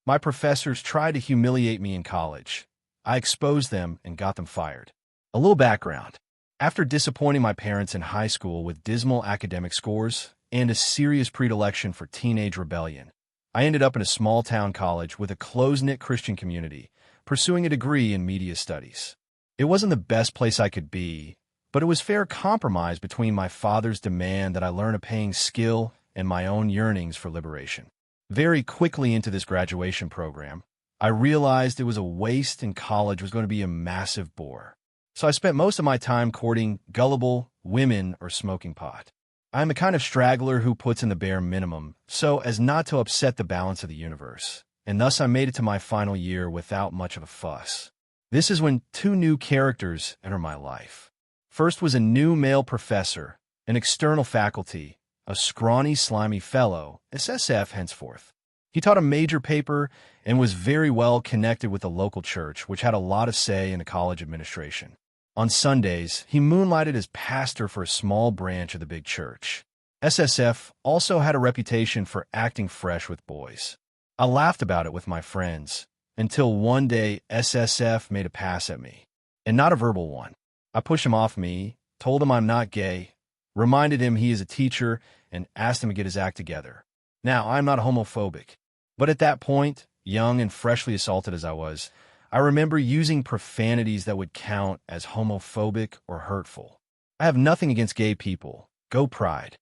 My professors tried to humiliate me in college. I exposed them and got them fired. A little background. After disappointing my parents in high school with dismal academic scores and a serious predilection for teenage rebellion, I ended up in a small-town college with a close-knit Christian community, pursuing a degree in media studies. It wasn't the best place I could be, but it was fair compromise between my father's demand that I learn a paying skill and my own yearnings for liberation. Very quickly into this graduation program, I realized it was a waste and college was going to be a massive bore. So I spent most of my time courting gullible women or smoking pot. I'm a kind of straggler who puts in the bare minimum, so as not to upset the balance of the universe, and thus I made it to my final year without much of a fuss. This is when two new characters enter my life. First was a new male professor, an external faculty, a scrawny, slimy fellow, SSF henceforth. He taught a major paper and was very well connected with the local church, which had a lot of say in the college administration. On Sundays, he moonlighted as pastor for a small branch of the big church. SSF also had a reputation for acting fresh with boys. I laughed about it with my friends, until one day SSF made a pass at me, and not a verbal one. I pushed him off me, told him I'm not gay, reminded him he is a teacher, and asked him to get his act together. Now, I'm not homophobic, but at that point, young and freshly assaulted as I was, I remember using profanities that would count as homophobic or hurtful. I have nothing against gay people. Go pride.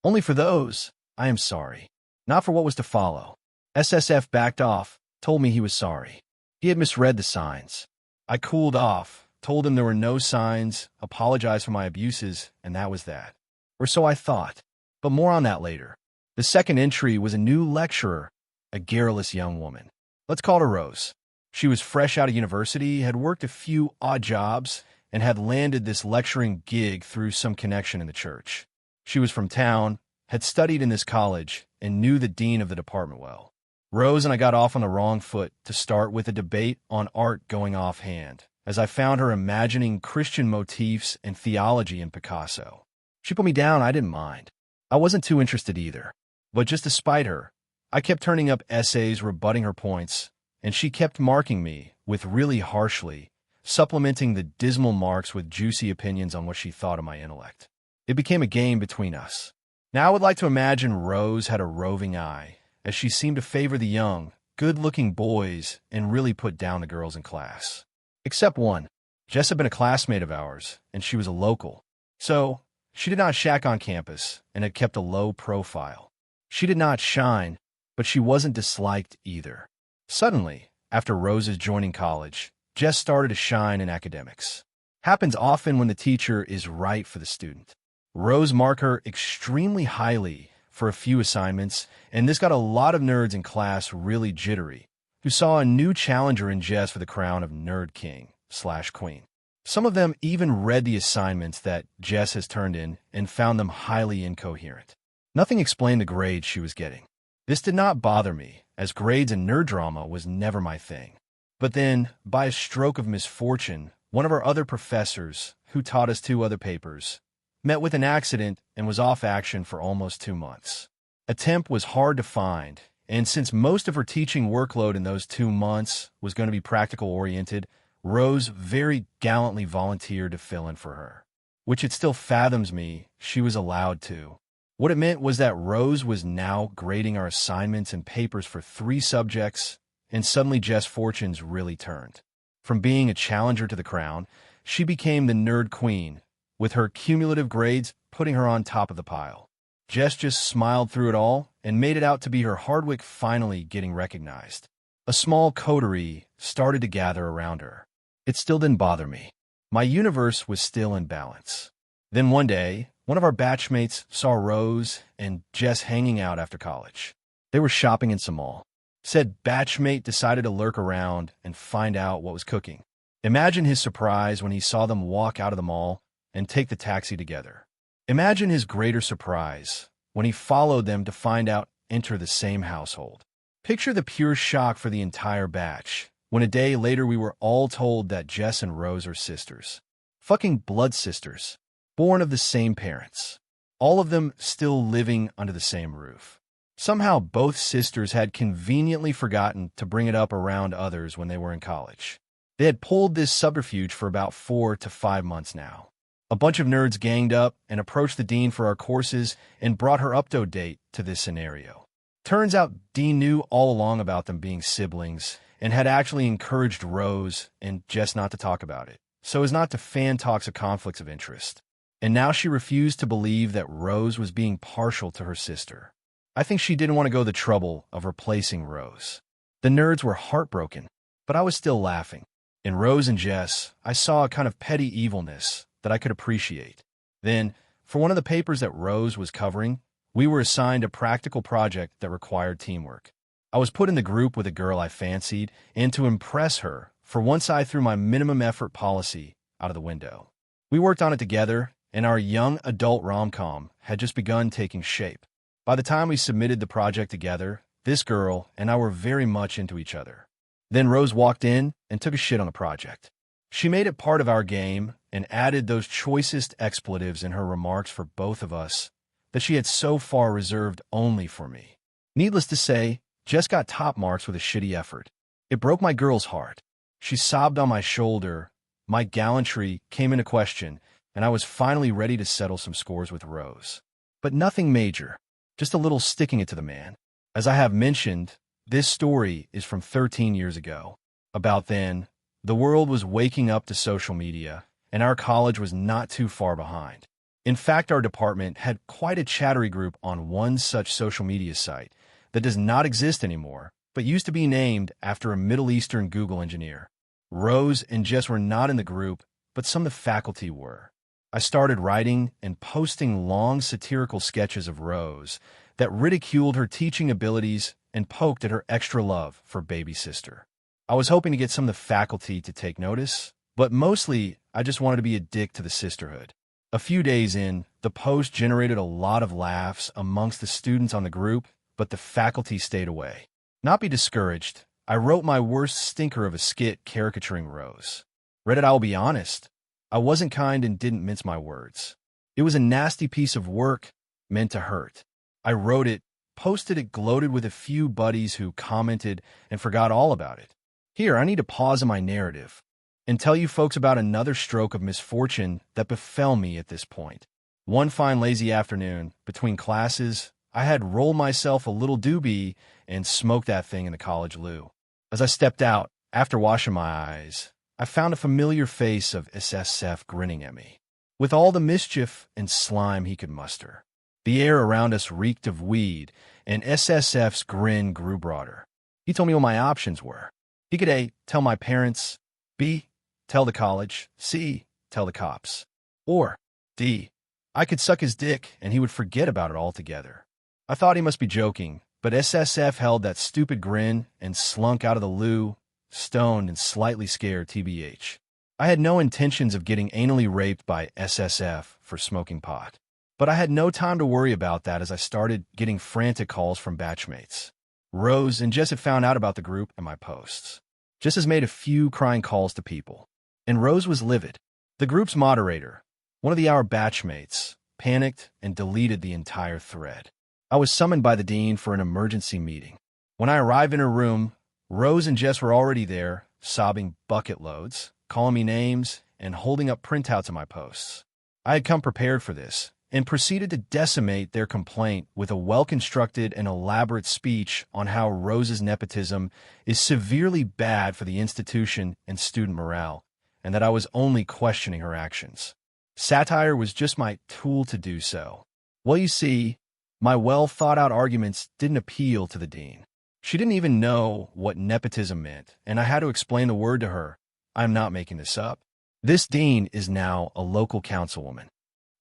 Only for those, I am sorry. Not for what was to follow. SSF backed off, told me he was sorry. He had misread the signs. I cooled off, told him there were no signs, apologized for my abuses, and that was that. Or so I thought. But more on that later. The second entry was a new lecturer, a garrulous young woman. Let's call her Rose. She was fresh out of university, had worked a few odd jobs, and had landed this lecturing gig through some connection in the church. She was from town, had studied in this college, and knew the dean of the department well. Rose and I got off on the wrong foot to start with a debate on art going offhand, as I found her imagining Christian motifs and theology in Picasso. She put me down, I didn't mind. I wasn't too interested either. But just to spite her, I kept turning up essays rebutting her points, and she kept marking me, with really harshly, supplementing the dismal marks with juicy opinions on what she thought of my intellect. It became a game between us. Now I would like to imagine Rose had a roving eye, as she seemed to favor the young, good-looking boys and really put down the girls in class. Except one. Jess had been a classmate of ours, and she was a local. So, she did not shack on campus and had kept a low profile. She did not shine, but she wasn't disliked either. Suddenly, after Rose's joining college, Jess started to shine in academics. Happens often when the teacher is right for the student. Rose marked her extremely highly for a few assignments, and this got a lot of nerds in class really jittery, who saw a new challenger in Jess for the crown of Nerd King/Queen. Some of them even read the assignments that Jess has turned in and found them highly incoherent. Nothing explained the grades she was getting. This did not bother me, as grades and nerd drama was never my thing. But then, by a stroke of misfortune, one of our other professors, who taught us 2 other papers, met with an accident and was off action for almost 2 months. A temp was hard to find, and since most of her teaching workload in those 2 months was going to be practical-oriented, Rose very gallantly volunteered to fill in for her, which it still fathoms me she was allowed to. What it meant was that Rose was now grading our assignments and papers for 3 subjects, and suddenly Jess' fortunes really turned. From being a challenger to the crown, she became the nerd queen, with her cumulative grades putting her on top of the pile. Jess just smiled through it all and made it out to be her Hardwick finally getting recognized. A small coterie started to gather around her. It still didn't bother me. My universe was still in balance. Then one day, one of our batchmates saw Rose and Jess hanging out after college. They were shopping in some mall. Said batchmate decided to lurk around and find out what was cooking. Imagine his surprise when he saw them walk out of the mall and take the taxi together. Imagine his greater surprise when he followed them to find out enter the same household. Picture the pure shock for the entire batch when a day later we were all told that Jess and Rose are sisters. Fucking blood sisters. Born of the same parents. All of them still living under the same roof. Somehow both sisters had conveniently forgotten to bring it up around others when they were in college. They had pulled this subterfuge for about 4 to 5 months now. A bunch of nerds ganged up and approached the dean for our courses and brought her up-to-date to this scenario. Turns out Dean knew all along about them being siblings and had actually encouraged Rose and Jess not to talk about it, so as not to fan talks of conflicts of interest. And now she refused to believe that Rose was being partial to her sister. I think she didn't want to go the trouble of replacing Rose. The nerds were heartbroken, but I was still laughing. In Rose and Jess, I saw a kind of petty evilness that I could appreciate. Then, for one of the papers that Rose was covering, we were assigned a practical project that required teamwork. I was put in the group with a girl I fancied, and to impress her, for once I threw my minimum effort policy out of the window. We worked on it together, and our young adult rom-com had just begun taking shape. By the time we submitted the project together, this girl and I were very much into each other. Then Rose walked in and took a shit on the project. She made it part of our game and added those choicest expletives in her remarks for both of us that she had so far reserved only for me. Needless to say, Jess got top marks with a shitty effort. It broke my girl's heart. She sobbed on my shoulder, my gallantry came into question, and I was finally ready to settle some scores with Rose. But nothing major, just a little sticking it to the man. As I have mentioned, this story is from 13 years ago. About then, the world was waking up to social media, and our college was not too far behind. In fact, our department had quite a chattery group on one such social media site that does not exist anymore, but used to be named after a Middle Eastern Google engineer. Rose and Jess were not in the group, but some of the faculty were. I started writing and posting long satirical sketches of Rose that ridiculed her teaching abilities and poked at her extra love for baby sister. I was hoping to get some of the faculty to take notice, but mostly I just wanted to be a dick to the sisterhood. A few days in, the post generated a lot of laughs amongst the students on the group, but the faculty stayed away. Not be discouraged, I wrote my worst stinker of a skit caricaturing Rose. Reddit, I'll be honest, I wasn't kind and didn't mince my words. It was a nasty piece of work meant to hurt. I wrote it, posted it, gloated with a few buddies who commented and forgot all about it. Here, I need to pause in my narrative and tell you folks about another stroke of misfortune that befell me at this point. One fine lazy afternoon, between classes, I had rolled myself a little doobie and smoked that thing in the college loo. As I stepped out, after washing my eyes, I found a familiar face of SSF grinning at me, with all the mischief and slime he could muster. The air around us reeked of weed, and SSF's grin grew broader. He told me what my options were. He could A, tell my parents, B, tell the college, C, tell the cops. Or D, I could suck his dick and he would forget about it altogether. I thought he must be joking, but SSF held that stupid grin and slunk out of the loo, stoned and slightly scared TBH. I had no intentions of getting anally raped by SSF for smoking pot. But I had no time to worry about that as I started getting frantic calls from batchmates. Rose and Jess had found out about the group and my posts. Jess has made a few crying calls to people, and Rose was livid. The group's moderator, one of our batchmates, panicked and deleted the entire thread. I was summoned by the dean for an emergency meeting. When I arrived in her room, Rose and Jess were already there, sobbing bucket loads, calling me names, and holding up printouts of my posts. I had come prepared for this, and proceeded to decimate their complaint with a well-constructed and elaborate speech on how Rose's nepotism is severely bad for the institution and student morale, and that I was only questioning her actions. Satire was just my tool to do so. Well, you see, my well-thought-out arguments didn't appeal to the dean. She didn't even know what nepotism meant, and I had to explain the word to her. I'm not making this up. This dean is now a local councilwoman.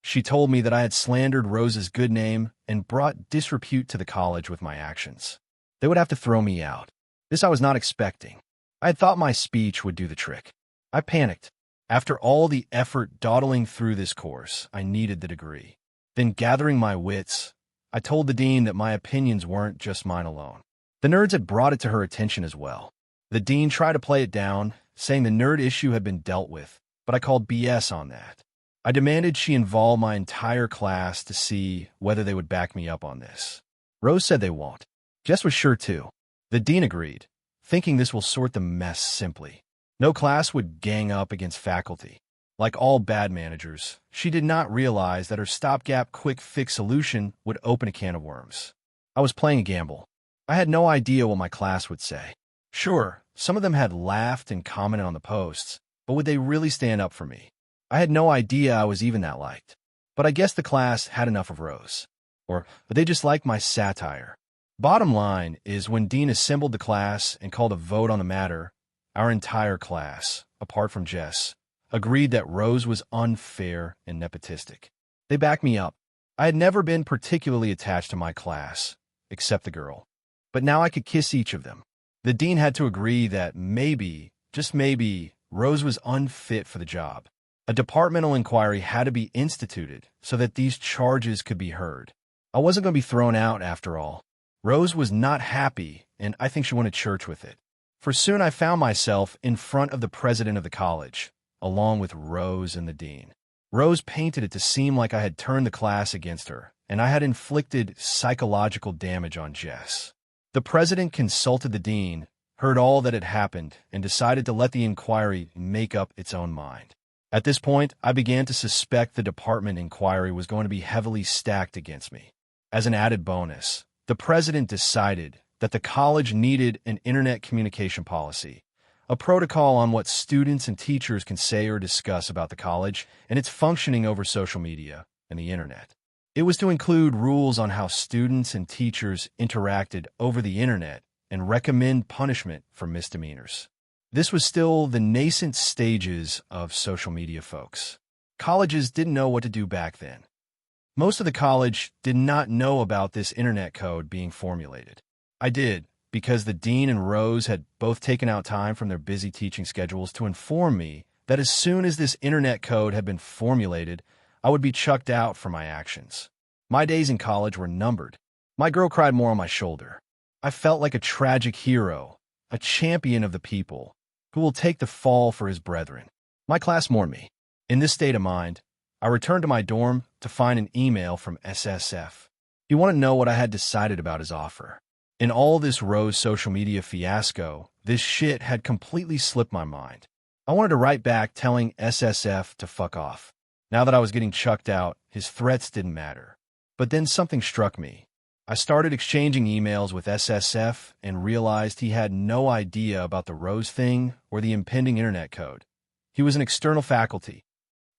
She told me that I had slandered Rose's good name and brought disrepute to the college with my actions. They would have to throw me out. This I was not expecting. I had thought my speech would do the trick. I panicked. After all the effort dawdling through this course, I needed the degree. Then, gathering my wits, I told the dean that my opinions weren't just mine alone. The nerds had brought it to her attention as well. The dean tried to play it down, saying the nerd issue had been dealt with, but I called BS on that. I demanded she involve my entire class to see whether they would back me up on this. Rose said they won't. Jess was sure too. The dean agreed, thinking this will sort the mess simply. No class would gang up against faculty. Like all bad managers, she did not realize that her stopgap quick-fix solution would open a can of worms. I was playing a gamble. I had no idea what my class would say. Sure, some of them had laughed and commented on the posts, but would they really stand up for me? I had no idea I was even that liked. But I guess the class had enough of Rose. Or they just liked my satire. Bottom line is, when Dean assembled the class and called a vote on the matter, our entire class, apart from Jess, agreed that Rose was unfair and nepotistic. They backed me up. I had never been particularly attached to my class, except the girl. But now I could kiss each of them. The dean had to agree that maybe, just maybe, Rose was unfit for the job. A departmental inquiry had to be instituted so that these charges could be heard. I wasn't going to be thrown out after all. Rose was not happy, and I think she went to church with it. For soon I found myself in front of the president of the college, along with Rose and the dean. Rose painted it to seem like I had turned the class against her, and I had inflicted psychological damage on Jess. The president consulted the dean, heard all that had happened, and decided to let the inquiry make up its own mind. At this point, I began to suspect the department inquiry was going to be heavily stacked against me. As an added bonus, the president decided that the college needed an internet communication policy, a protocol on what students and teachers can say or discuss about the college and its functioning over social media and the internet. It was to include rules on how students and teachers interacted over the internet and recommend punishment for misdemeanors. This was still the nascent stages of social media, folks. Colleges didn't know what to do back then. Most of the college did not know about this internet code being formulated. I did, because the dean and Rose had both taken out time from their busy teaching schedules to inform me that as soon as this internet code had been formulated, I would be chucked out for my actions. My days in college were numbered. My girl cried more on my shoulder. I felt like a tragic hero, a champion of the people, who will take the fall for his brethren. My class mourned me. In this state of mind, I returned to my dorm to find an email from SSF. He wanted to know what I had decided about his offer. In all this Rose social media fiasco, this shit had completely slipped my mind. I wanted to write back telling SSF to fuck off. Now that I was getting chucked out, his threats didn't matter. But then something struck me. I started exchanging emails with SSF and realized he had no idea about the Rose thing or the impending internet code. He was an external faculty.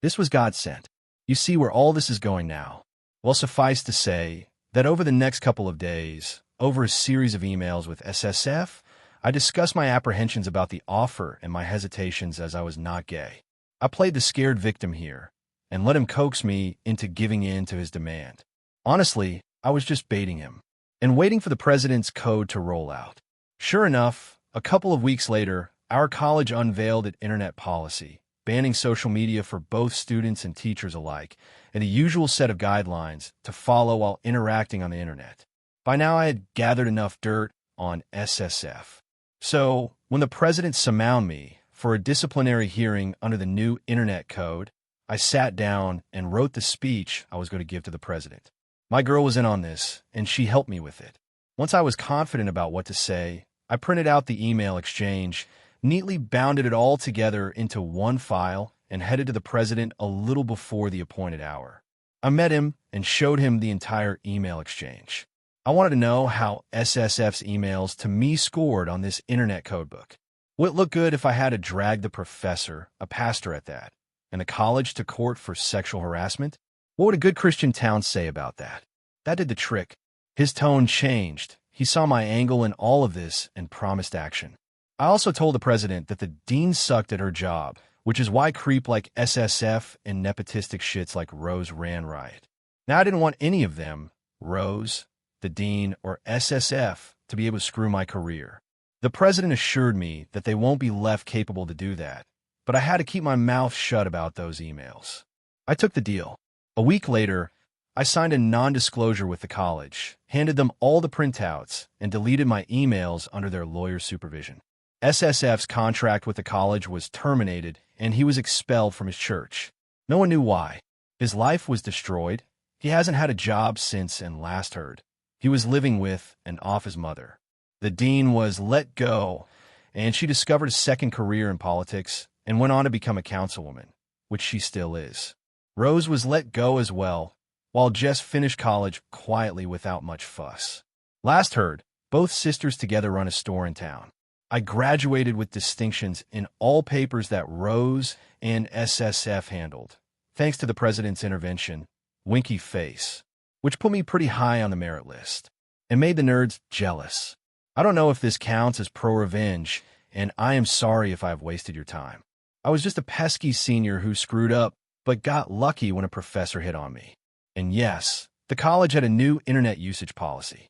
This was God sent. You see where all this is going now. Well, suffice to say that over the next couple of days, over a series of emails with SSF, I discussed my apprehensions about the offer and my hesitations as I was not gay. I played the scared victim here and let him coax me into giving in to his demand. Honestly, I was just baiting him and waiting for the president's code to roll out. Sure enough, a couple of weeks later, our college unveiled its internet policy, banning social media for both students and teachers alike, and the usual set of guidelines to follow while interacting on the internet. By now, I had gathered enough dirt on SSF. So, when the president summoned me for a disciplinary hearing under the new internet code, I sat down and wrote the speech I was going to give to the president. My girl was in on this, and she helped me with it. Once I was confident about what to say, I printed out the email exchange, neatly bounded it all together into one file, and headed to the president a little before the appointed hour. I met him and showed him the entire email exchange. I wanted to know how SSF's emails to me scored on this internet codebook. Would it look good if I had to drag the professor, a pastor at that, and the college to court for sexual harassment? What would a good Christian town say about that? That did the trick. His tone changed. He saw my angle in all of this and promised action. I also told the president that the dean sucked at her job, which is why creep like SSF and nepotistic shits like Rose ran riot. Now I didn't want any of them, Rose, the dean, or SSF, to be able to screw my career. The president assured me that they won't be left capable to do that, but I had to keep my mouth shut about those emails. I took the deal. A week later, I signed a non-disclosure with the college, handed them all the printouts, and deleted my emails under their lawyer's supervision. SSF's contract with the college was terminated, and he was expelled from his church. No one knew why. His life was destroyed. He hasn't had a job since and last heard. He was living with and off his mother. The dean was let go, and she discovered a second career in politics and went on to become a councilwoman, which she still is. Rose was let go as well, while Jess finished college quietly without much fuss. Last heard, both sisters together run a store in town. I graduated with distinctions in all papers that Rose and SSF handled, thanks to the president's intervention, winky face, which put me pretty high on the merit list, and made the nerds jealous. I don't know if this counts as pro-revenge, and I am sorry if I've wasted your time. I was just a pesky senior who screwed up, but got lucky when a professor hit on me. And yes, the college had a new internet usage policy.